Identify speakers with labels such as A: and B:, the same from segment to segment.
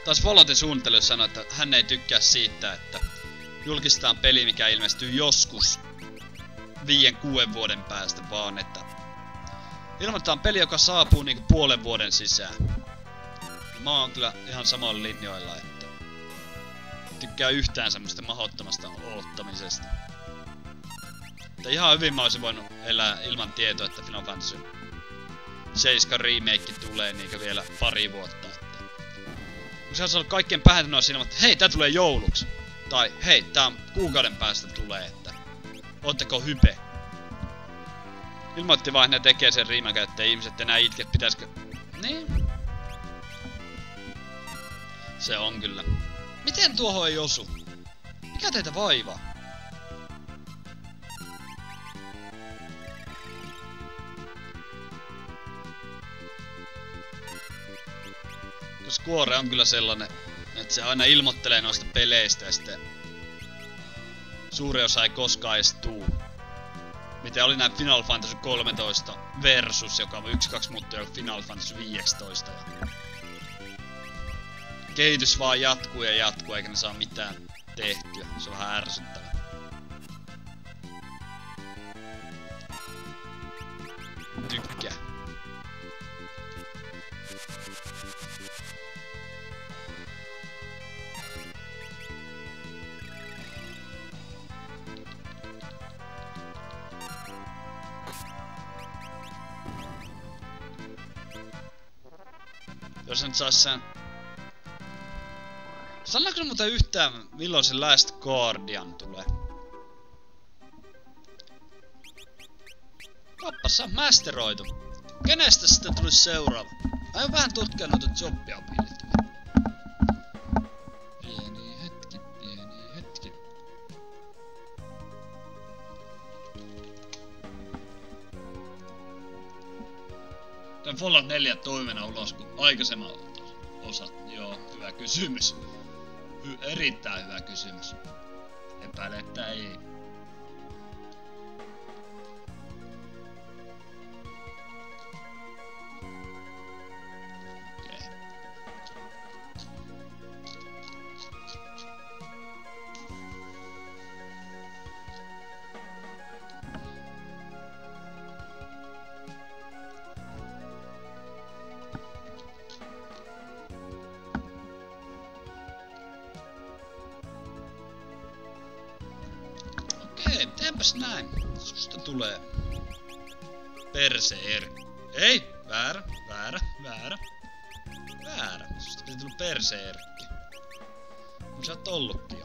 A: Taas Volotin suunnittelu sanoi, että hän ei tykkää siitä, että julkistetaan peli, mikä ilmestyy joskus 5-6 vuoden päästä, vaan että ilmoitetaan peli, joka saapuu niinku puolen vuoden sisään. Mä oon kyllä ihan samalla linjoilla, että tykkää yhtään semmoista mahdottomasta odottamisesta. Että ihan hyvin mä olisin voinut elää ilman tietoa, että Final Fantasy 7 remake tulee niinkö vielä pari vuotta. Kun se on ollut kaikkien päätänöä siinä, että hei, tää tulee jouluksi. Tai hei, tää on kuukauden päästä tulee, että ootteko hype? Ilmoitti vaan, että ne tekee sen remake, ettei ihmiset enää itke, pitäisikö... Niin. Se on kyllä. Miten tuohon ei osu? Mikä teitä vaivaa? Square on kyllä sellainen, että se aina ilmoittelee noista peleistä ja sitten suuri osa ei koskaan edes tuu. Miten oli nää Final Fantasy 13 versus, joka on 1-2 muuttui Final Fantasy 15. Ja kehitys vaan jatkuu ja jatkuu, eikä ne saa mitään tehtyä. Se on vähän ärsyttävää. Tykkää. Jos nyt sais sen... Sanoiko se muuten yhtään, milloin se Last Guardian tulee? Kappas, sä on masteroitu. Kenestä sitten tulisi seuraava? Aion vähän tutkia noita jobbiabilityjä. Pieni hetki, pieni hetki. Tän Fallout 4 toimena ulos kuin aikaisemman osat. Joo, hyvä kysymys. Erittäin hyvä kysymys. Epäile, että ei. Teenpäs näin. Susta tulee perse-erkki. Ei! Väärä, väärä, väärä. Väärä. Susta pitää tulla perse-erkki. Kun sä oot ollutkin jo.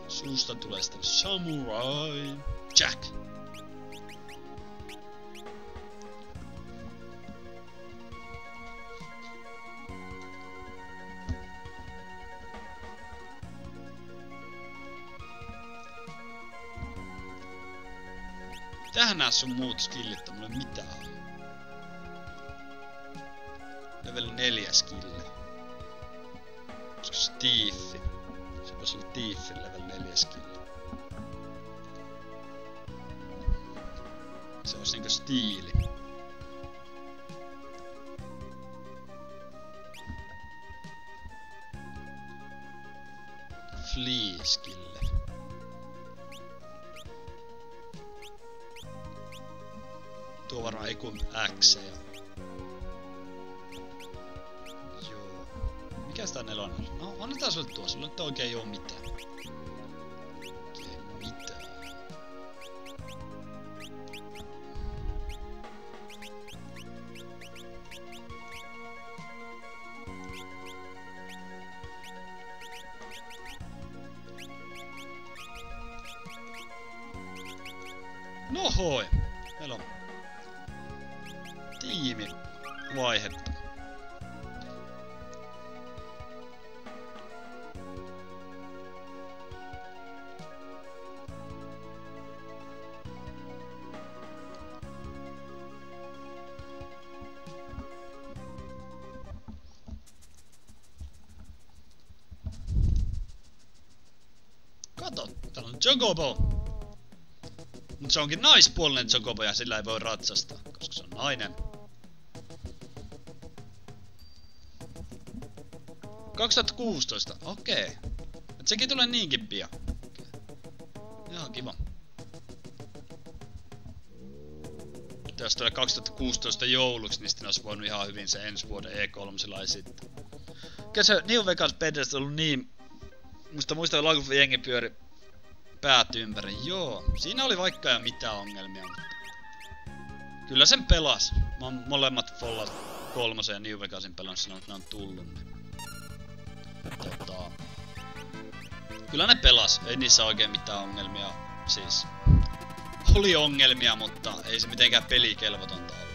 A: Susta tulee sitten Samurai Jack. Tähän nää sun muut skillit on mulle mitään. Level 4 skille. Olisiko se Tiiffi? Se voisi olla Tiiffi level 4 skille. Se olisi niinkö stiili. Flea skille. Tuo varmaan ei kun X ja... Joo. Mikä sitä nelonen on? No, annetaan sulle tuo. Sulla nyt oikein ei oo mitään. Oikein mitään. No hoi. Meillä on tiimi vaihetta. Chocobo! Mut se onkin naispuolinen Chocobo ja sillä ei voi ratsastaa, koska se on nainen. 2016, okei. Et sekin tulee niinkin pian. Ihan kiva. Jos tulee 2016 jouluksi, niin sitten olisi voinut ihan hyvin se ensi vuoden E3 sitten. Kyllä se New Vegas Pedest on ollut niin... Muista kun jengi pyöri päät ympäri. Joo, siinä oli vaikka ja mitään ongelmia, mutta... Kyllä sen pelas. Mä oon molemmat Fallout 3 ja New Vegasin pelannut silloin, että ne on tullut. Kyllä ne pelas, ei niissä oikein mitään ongelmia. Siis... Oli ongelmia, mutta ei se mitenkään pelikelvotonta ollut.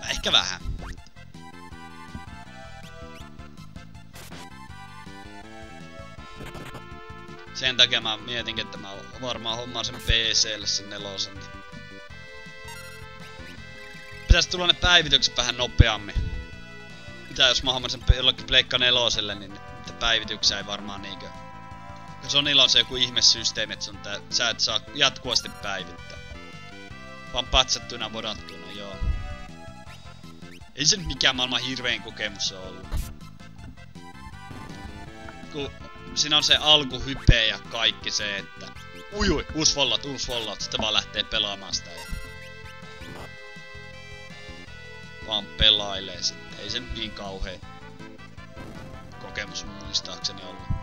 A: Ehkä vähän. Sen takia mä mietinkin, että mä varmaan hommaan sen PC:lle sen 4. Pitäis tulla ne päivitykset vähän nopeammin. Mitä jos mä homman sen jollekin Pleikka 4:lle, niin niitä päivityksiä ei varmaan niinkö... Sonilla on se joku ihmesysteemi, että sä et saa jatkuvasti päivittää. Vaan patsattuna vodattuna, joo. Ei se nyt mikään maailman hirvein kokemus ole ollut. Kun siinä on se alkuhype ja kaikki se, että ujui, uusi Fallout, sitten vaan lähtee pelaamaan sitä ja... Vaan pelailee sitten, ei se nyt niin kauhea kokemus muistaakseni ollut.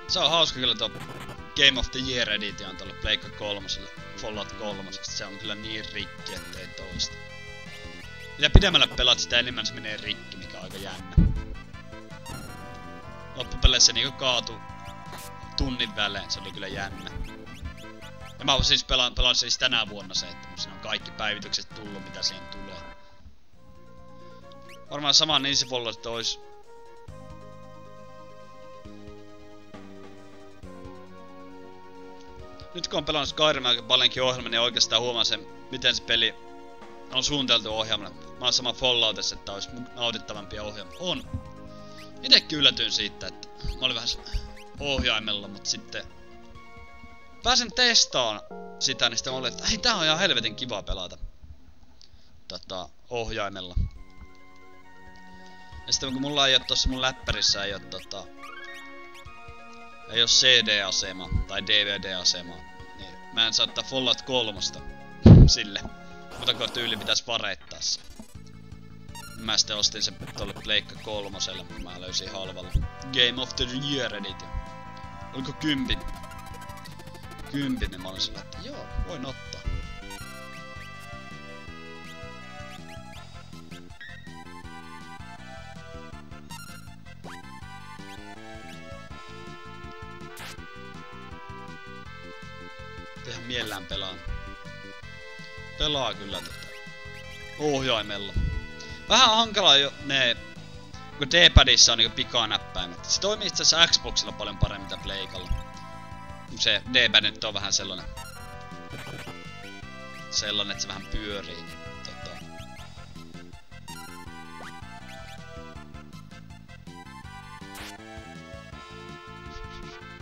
A: Se on hauska kyllä tuo Game of the Year Edition tuolle Pleikka 3:lle, Fallout 3. Se on kyllä niin rikki, ettei toista. Mitä pidemmällä pelaat, sitä enemmän se menee rikki, mikä on aika jännä. Loppupeleissä se niinku kaatu tunnin välein, se oli kyllä jännä. Ja mä siis pelaan siis tänä vuonna se, että siinä on kaikki päivitykset tullut, mitä siihen tulee. Varmaan sama niin se Fallout ois. Nyt kun on pelannut Skyrim aika paljonkin ohjelman, niin oikeastaan huomaan sen, miten se peli on suunniteltu ohjelmana. Mä oon sama Falloutissa, että olisi nautittavampia ohjelmia. On! Itekin yllätyin siitä, että mä olin vähän ohjaimella, mutta sitten... Pääsen testaan sitä, niin sitten mä olin, että hei, tää on ihan helvetin kiva pelata. Ohjaimella. Ja sitten kun mulla ei oo tossa mun läppärissä ei oo CD-asema tai DVD-asema, niin mä en saa ottaa Fallout 3 sille. Mutta kun tyyli pitäis vareittaa se. Mä sitten ostin sen tolle Pleikka 3:lle, kun mä löysin halvalla. Game of the Year Edition. Oliko 10? 10, niin mä olin sillä, että joo, voin ottaa. Ihan mielellään pelaa kyllä ohjaimella. Vähän hankalaa jo ne, kun D-padissa on niinku pikanäppäimet. Se toimii itse asiassa Xboxilla paljon paremmin mitä Pleikalla. Se D-pad nyt on vähän sellainen, että se vähän pyörii.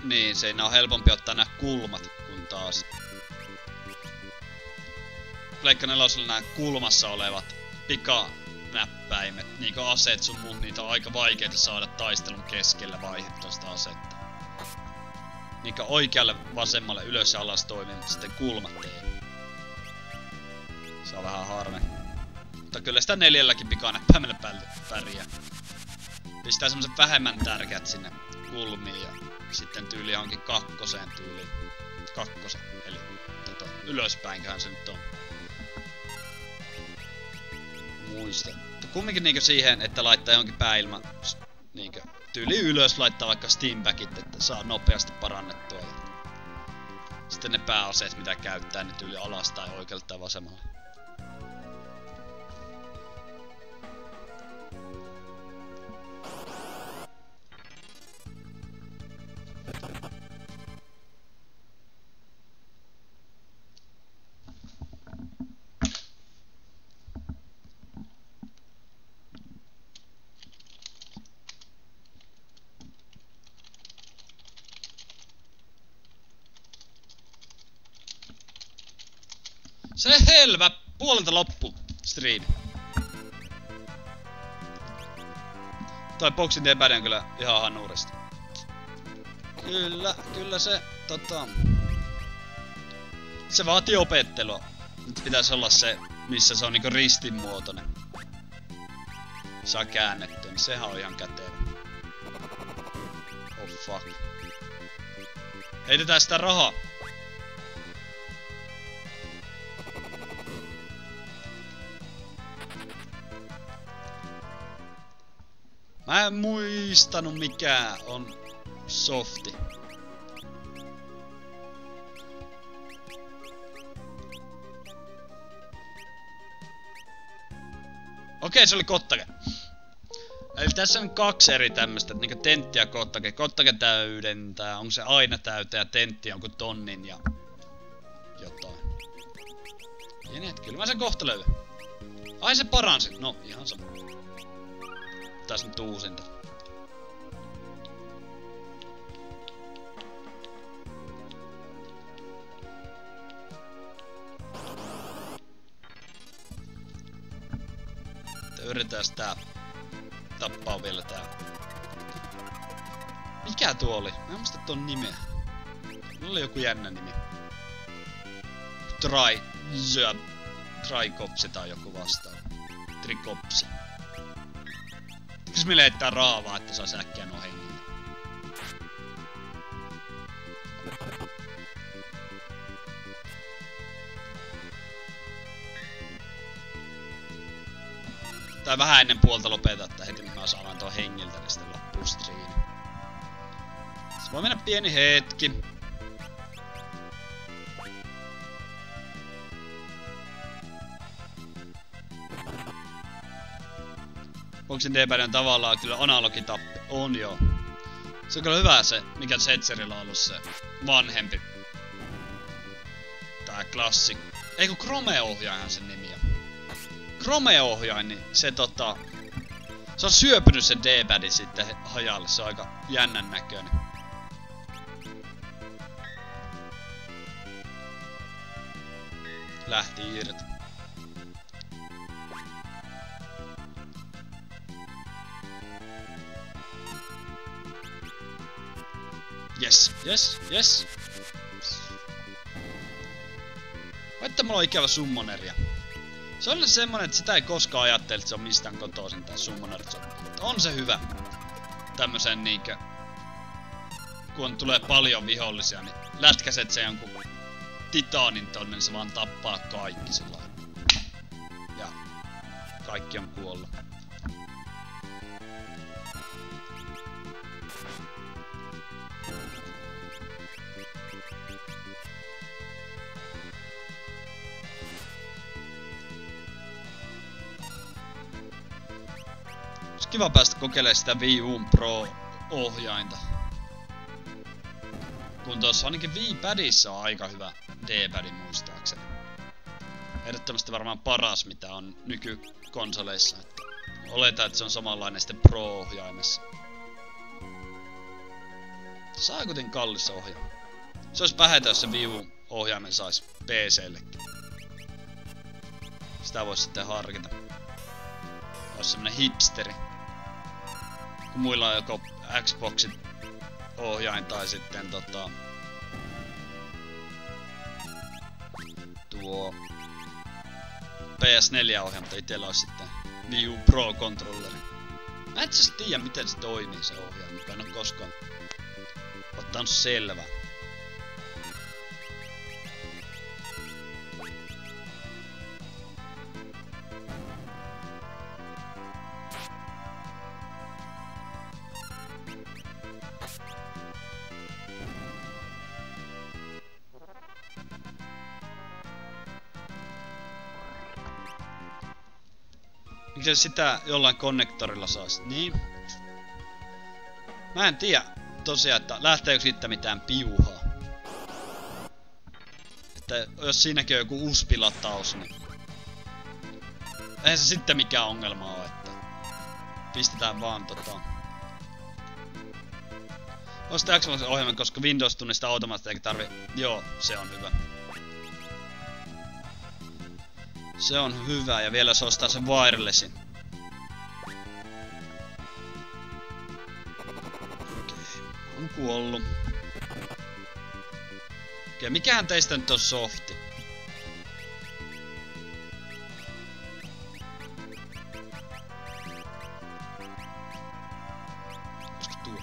A: Niin, se on helpompi ottaa nää kulmat kun taas. Pleikka 4:lla nää kulmassa olevat pikanäppäimet, niinku aseet sun muut, niitä on aika vaikeita saada taistelun keskellä vaihdettoista asetta. Niinkä oikealle, vasemmalle, ylös ja alas toimii, mutta sitten kulmat ei. Se on vähän harmi. Mutta kyllä sitä 4 pikanäppäimellä pärjää. Pistää semmoset vähemmän tärkeät sinne kulmiin ja sitten tyyli johonkin 2 tyyliin. 2, eli ylöspäinköhän se nyt on. Muista. Kumminkin niinkö siihen, että laittaa jonkin pääilman niinkö tyyli ylös, laittaa vaikka steambackit, että saa nopeasti parannettua. Ja sitten ne pääaseet mitä käyttää, niin tyyli alas tai oikealta tai vasemmalla. Selvä. Puolelta loppu striimi. Toi Boxing Day Bad on kyllä ihan hanurista. Kyllä se se vaatii opettelua. Nyt pitäisi olla se, missä se on niinku ristinmuotoinen. Saa käännettyä, niin sehän on ihan kätevä. Oh fuck. Heitetään sitä rahaa. Mä en muistanut mikä on softi. Okei, se oli kottake. Eli tässä on kaksi eri tämmöstä, niinku tentti ja kottake. Kottake täydentää, onko se aina täytä ja tentti jonkun tonnin ja jotain. Ja niin, kyllä mä sen kohta löydän. Ai se paransi, no ihan sama. Tässä nyt uusinta. Yritetään sitä tappaa vielä tää. Mikä tuo oli? Mä en muista ton nimeä. Mulla oli joku jännä nimi. Trikopsi tai joku vastaava. Trikopsi. Pitäis meille heittää raavaa, että saa äkkiä nuo hengille. Tai vähän ennen puolta lopeta, että heti mä saan tuon hengiltä, niin sitten loppuu striimi. Se voi mennä pieni hetki. Boxing Day Bad on tavallaan kyllä analogitappi. On joo. Se on kyllä hyvä se, mikä Setserillä on ollut se vanhempi. Tää klassik. Eiku Chrome-ohjaajan sen nimi on. Chrome-ohjain, niin se se on syöpynyt sen D-padin sitten hajalle, se on aika jännän näköinen. Lähti irti. Yes. Vaikka mulla on ikävä summoneria. Se on semmonen, että sitä ei koskaan ajattele, että se on mistään kotoisin tää Summoner. On se hyvä. Tämmösen niinkö... Kun tulee paljon vihollisia, niin lätkäset se jonkun titaanin tonne, niin se vaan tappaa kaikki sillä. Ja kaikki on kuollut. Kiva päästä kokeilemaan sitä Wii U Pro-ohjainta. Kun tuossa ainakin Wii-padissa on aika hyvä D-padi muistaakseni. Ehdottomasti varmaan paras mitä on nykykonsoleissa. Oletan, että se on samanlainen sitten Pro-ohjaimessa. Saa kuitenkin kallis ohjain. Se olisi vähetä, jos se Wii U-ohjaimen saisi PC:llekin. Sitä voisi sitten harkita. Olisi semmonen hipsteri. Kun muilla on joko Xboxin ohjain tai sitten tuo PS4-ohjain, mutta itellä olisi sitten Wii U Pro-controlleri. Mä et siis tiedä miten se toimii se ohjain, mikä en oo koskaan ottanut selvää. Miksi sitä jollain konnektorilla saisi? Niin. Mä en tiedä tosiaan, että lähteekö siitä mitään piuhaa. Että jos siinäkin on joku USB-lataus, niin... Eihän se sitten mikään ongelma oo, että... Pistetään vaan On sitä Xbox-ohjelma, koska Windows tunnistaa automaattisesti eikä tarvi... Joo, se on hyvä. Se on hyvä, ja vielä se ostaa sen wirelessin. Okei, on kuollut. Okei, mikähän teistä nyt on softi? Koska tuo?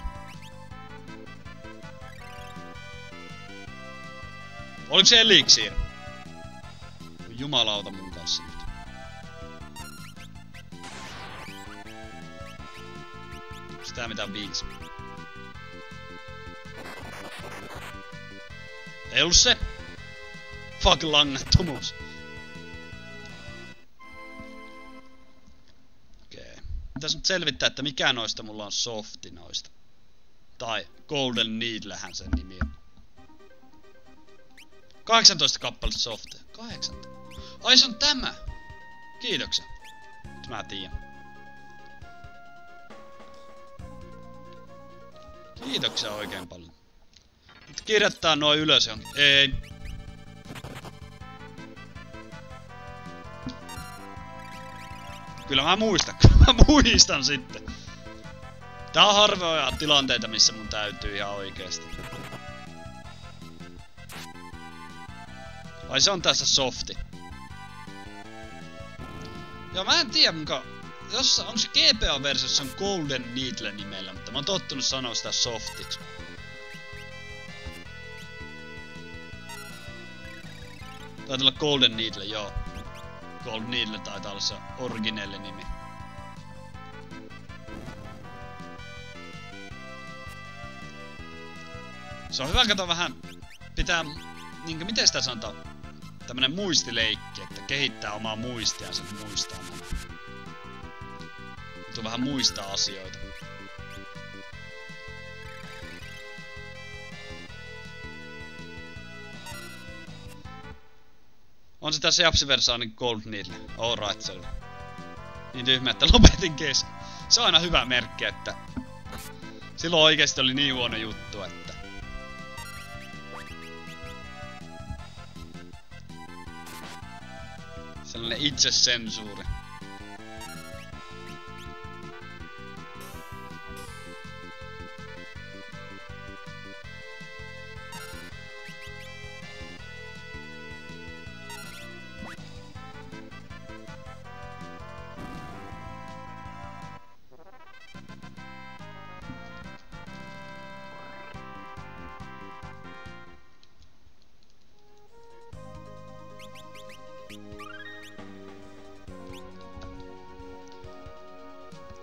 A: Oliko se eliksiir? Jumalauta mun kanssa nyt. Sitä mitä 5. Ei ollu se. Fuck langattomuus. Okei. Pitäis nyt selvittää, että mikä noista mulla on softi noista. Tai Golden Needlehän sen nimi on. 18 kappaletta softia. 18. Ai se on tämä! Kiitoksia. Nyt mä tiedän. Kiitoksia oikein paljon. Nyt kirjoittaa noin ylös johonkin. Ei. Kyllä mä muistan sitten. Tää on harvoja tilanteita, missä mun täytyy ihan oikeesti. Ai se on tässä softi. Joo, mä en tiedä onko se GBA-versiossa on Golden Needle nimellä, mutta mä oon tottunut sanoa sitä softiksi. Taitaa olla Golden Needle, joo. Golden Needle taitaa olla se originelli nimi. Se on hyvä kato vähän pitää, niinkö miten sitä sanotaan, tämmönen muistileikki, että kehittää omaa muistiansa muistaa nämä. Tuu vähän muistaa asioita. On se tässä Japsiversaani Gold Needle. Alright, selvä. Niin tyhmä, että lopetin kesken. Se on aina hyvä merkki, että silloin oikeesti oli niin huono juttu, että sellainen itsesensuuri.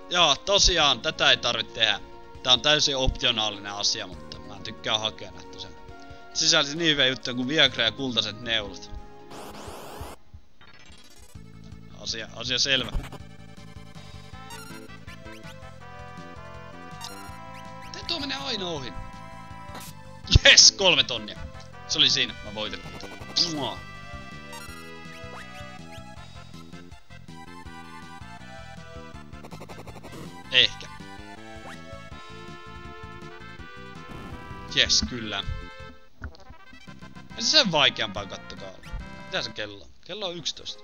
A: Joo, tosiaan, tätä ei tarvitse tehdä. Tää on täysin optionaalinen asia, mutta mä tykkään hakea näitä sen. Sisälsi niin hyviä juttuja kuin Viagra ja kultaiset neulat. Asia selvä. Miten tuo menee aina ohi? Jes, 3 tonnia. Se oli siinä, mä voitin. Mua. Ehkä. Jes, kyllä. Ei se sen vaikeampaa, kattokaa. Mitä se kello on? Kello on 11.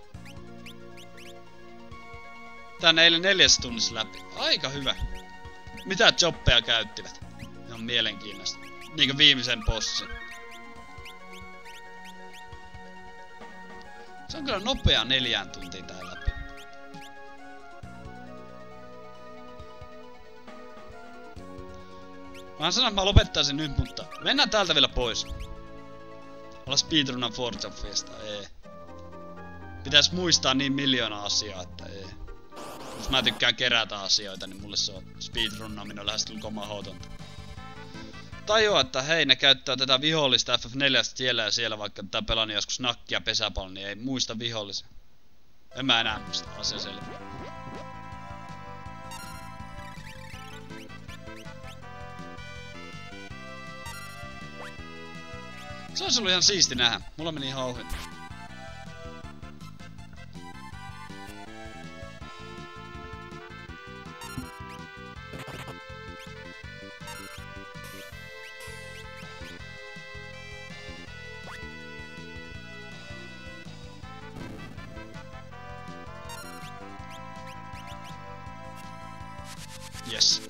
A: Tän eilen 4 tunnissa läpi. Aika hyvä. Mitä jobbeja käyttivät? Ne on mielenkiintoista. Niinkö viimeisen bossin. Se on kyllä nopea 4 tuntia tää läpi. Mä sanon, että mä lopettaisin nyt, mutta mennään täältä vielä pois. Olla speedrunnan Forza of Fiesta, ei. Pitäis muistaa niin miljoona asiaa, että ei. Jos mä tykkään kerätä asioita, niin mulle se on speedrunnaaminen lähestulkoon mahdotonta. Tajua, että hei, ne käyttää tätä vihollista FF4 siellä ja siellä, vaikka tätä pelannut joskus nakkia pesäpallon, niin ei muista vihollisia. En mä enää muista, asia selvä. Se olisi ollut ihan siisti nähdä. Mulla meni ihan ohi. Yes.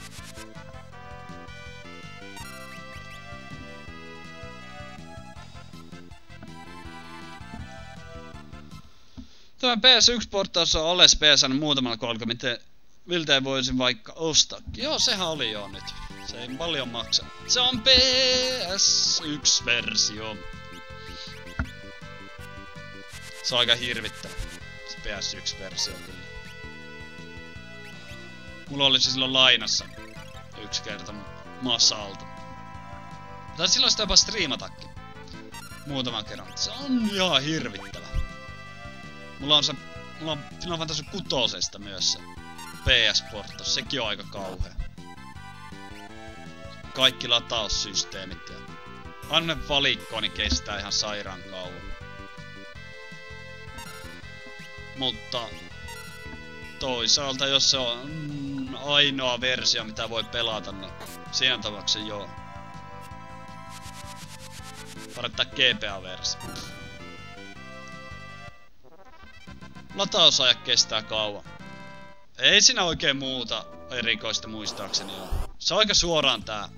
A: Tämä PS1-portaus on alles PSN muutamalla kolkalla, miltä voisin vaikka ostaa. Joo, sehän oli jo nyt. Se ei paljon maksa. Se on PS1-versio. Se on aika hirvittävä. Se PS1-versio kyllä. Mulla oli se silloin lainassa. Yksi kerta Masalta. Tai silloin sitä jopa striimatakin. Muutaman kerran. Se on ihan hirvittävä. Mulla on Final Fantasy 6 myös se PS-portos. Sekin on aika kauhea. Kaikki lataussysteemit ja anne valikko, niin kestää ihan sairaan kauan. Mutta toisaalta jos se on ainoa versio mitä voi pelata, niin siinä tapauksessa joo. Parattaa GPA-versio. Latausajat kestää kauan. Ei siinä oikein muuta erikoista muistaakseni oo. Se on aika suoraan tää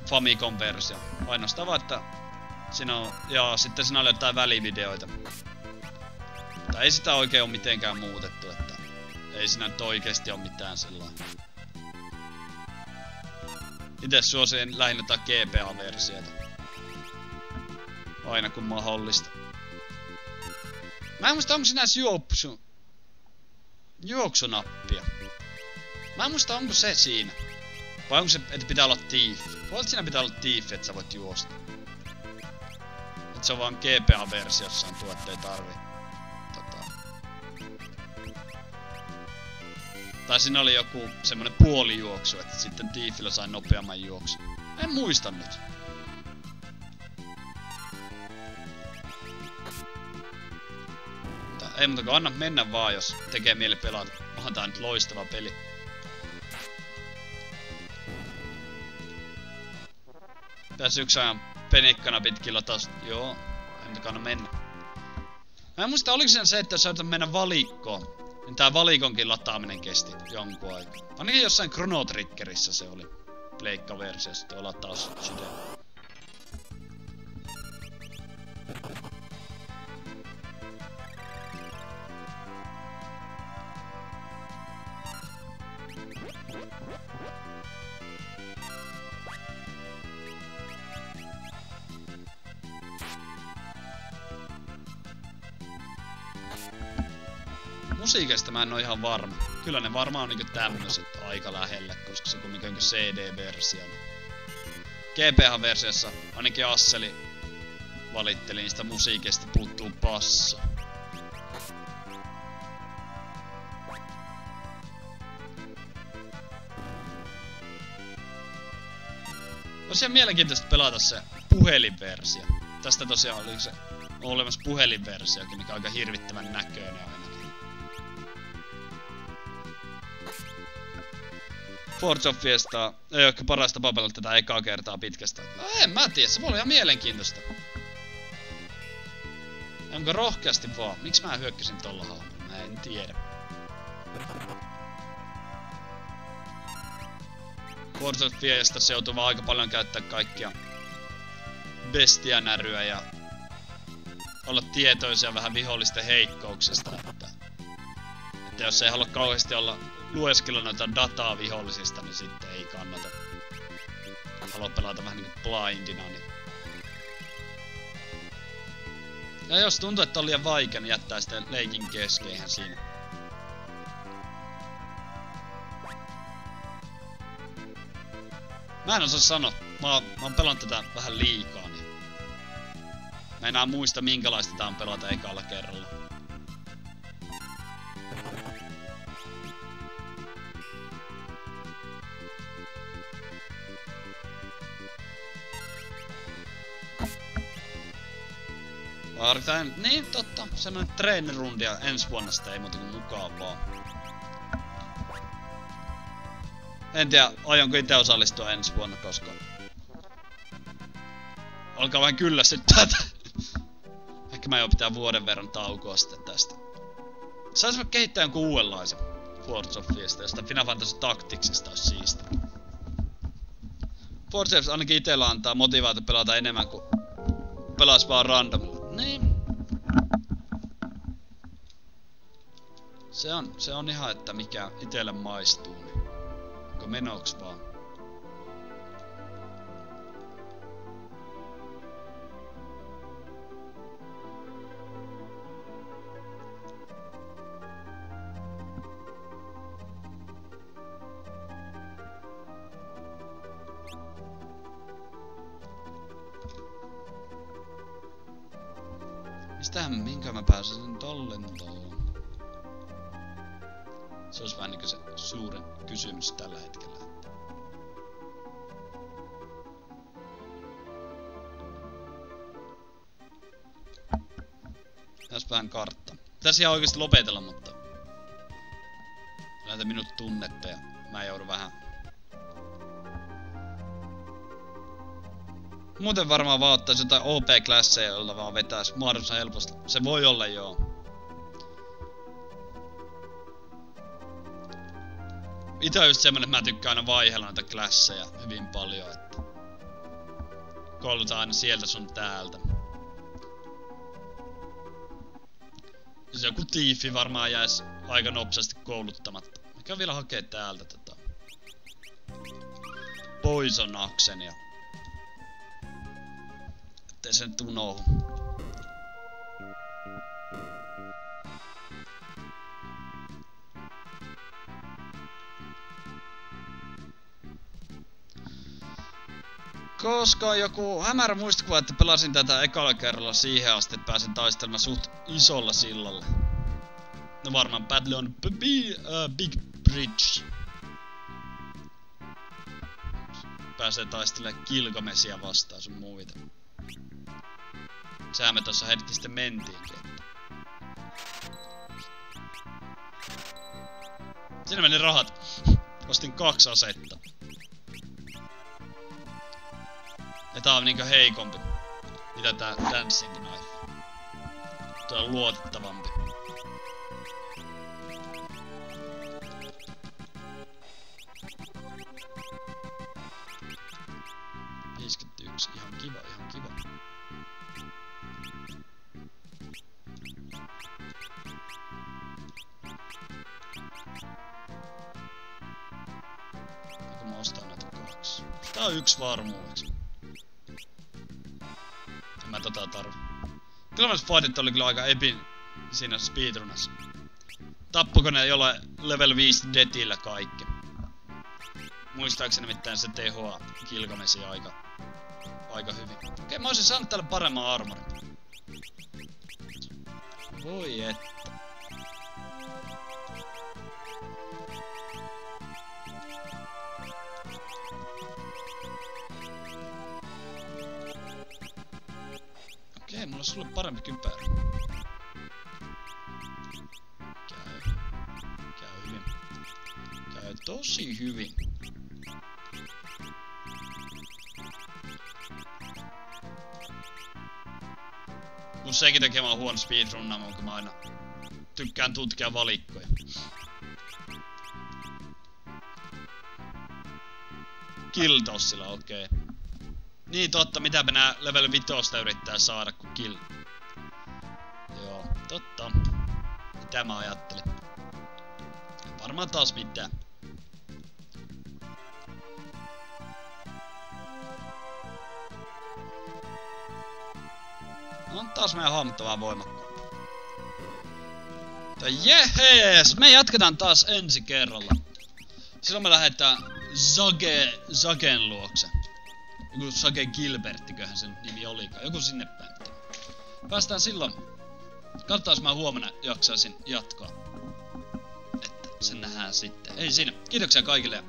A: Famicom-versio. Ainoastaan vaan, että siinä on, ja sitten siinä oli jotain välivideoita. Mutta ei sitä oikein oo mitenkään muutettu, että ei siinä nyt oikeesti oo mitään sellainen. Itse suosin lähinnä tää GPA-versiota. Aina kun mahdollista. Mä en muista onko siinä juoksunappia. Mä en muista onko se siinä. Vai onko se, että pitää olla thief? Voit siinä pitää olla thief, että sä voit juosta. Et se on vaan GPA-versiossaan tuo, ettei tarvi. Tai siinä oli joku semmonen puolijuoksu, että sitten thiefillä sai nopeamman juoksu. En muista nyt. Ei muuta anna mennä vaan, jos tekee mieli pelata. Onhan tää nyt loistava peli. Tässä yksi ajan penikkana pitkin lataus. Joo, ei muuta anna mennä. Mä en muista oliko siinä se, että jos sä mennä valikkoon, niin tää valikonkin lataaminen kesti jonkun aikaa. Ainakin jossain Chrono Triggerissa se oli. Pleikka-versiossa tuo lataus syde. Musiikista mä en oo ihan varma. Kyllä ne varmaan on niinku tämmöset aika lähellä, koska se kumminkin onko CD-versio. GPH-versiossa ainakin Asseli valitteli niistä musiikista puuttuu basso. Olisi ihan mielenkiintoista pelata se puhelinversio. Tästä tosiaan oli se olemassa puhelinversiokin, mikä on aika hirvittävän näköinen ainakin. Forge of Fiesta ei ole parasta papelta tätä ekaa kertaa pitkästä. No en mä tiedä, se voi olla ihan mielenkiintoista. Onko rohkeasti vaan? Miksi mä hyökkäsin tolla hahmolla? Mä en tiedä. Forge of Fiesta se joutuu vaan aika paljon käyttää kaikkia bestianäryä ja olla tietoisia vähän vihollisten heikkouksista, että jos ei halua kauheasti olla lueskella noita dataa vihollisista, niin sitten ei kannata. Haluaa pelata vähän niinku blindina, niin... Ja jos tuntuu, että on liian vaikea, niin jättää sitten leikin keskeihän siinä. Mä en osaa sanoa. Mä oon pelannut tätä vähän liikaa, niin... Mä enää muista minkälaista tää on pelata ekalla kerralla. Niin totta, semmonen treenirundia ensi vuonna sitä ei muuta kuin mukaan vaan. En tiedä, aionko itse osallistua ensi vuonna, koska... Alkaa vähän kyllästyttää tätä. Ehkä mä jo pitää vuoden verran taukoa sitten tästä. Saisimme kehittää jonkun uudenlaisen Force of Fiesta, josta Final Fantasy Tacticsista olisi siisti. Force of ainakin itellä antaa motivaatio pelata enemmän kuin pelas vaan randomilla. Niin. Se on ihan, että mikä itelle maistuu, niin onko menoks vaan. Minkä mä pääsen tallentoon? Se olisi vähän niinku se suuren kysymys tällä hetkellä. Tässä vähän kartta. Pitäisi ihan oikeesti lopetella, mutta näitä minut tunnette ja mä joudun vähän. Muuten varmaan vaan ottaisi jotain OP-klasseja, joilla vaan vetäis mahdollisimman helposti. Se voi olla joo. Ite on just semmonen, että mä tykkään aina vaihella noita klasseja hyvin paljon, että koulutaan aina sieltä sun täältä. Siis joku tiifi varmaan jäis aika nopsasti kouluttamatta. Mä käyn vielä hakee täältä Poison Axenia. Ettei se nyt unohu. Koska on joku hämärä muistikuva, että pelasin tätä ekalla kerralla siihen asti, että pääsen taistelemaan suht isolla sillalla. No varmaan Battle on Big Bridge. Pääsee taistelemaan Gilgamesia vastaan sun muita. Sehän me tossa hetki sitten mentiinkin. Siinä meni rahat. Ostin 2 asetta. Ja tää on niinkö heikompi. Mitä tää Dancing Knife. Tuo on luotettavampi. Ihan kiva, ihan kiva. Kun mä ostan näitä 2. Tää on 1 varmuudeksi. En mä tarvi. Kyllä fightit oli kyllä aika epin siinä speedrunassa. Tappako ne jollain level 5 detillä kaikki. Muistaakseni nimittäin se tehoaa Gilgamesia aika hyvin. Okei, mä oisin saanut tälle paremman armorin. Voi että. Okei, mulla on sulle parempi kypärä. Käy hyvin. Käy tosi hyvin. Kun sekin tekee vaan huono speedrunnaamaan, kun mä aina tykkään tutkia valikkoja. Kill tossilla, okei. Niin totta, mitäpä nää level 5 yrittää saada kun kill. Joo, totta. Mitä mä ajattelin? Varmaan taas mitään. On taas meidän hahmottavaa voimakkaampi. Jehes! Me jatketaan taas ensi kerralla. Silloin me lähdetään Zagen luokse. Joku Sage Gilbertiköhän sen nimi olikaan. Joku sinne päin. Päästään silloin. Katsotaan, jos mä huomenna jaksaisin jatkaa. Että sen nähdään sitten. Ei siinä. Kiitoksia kaikille.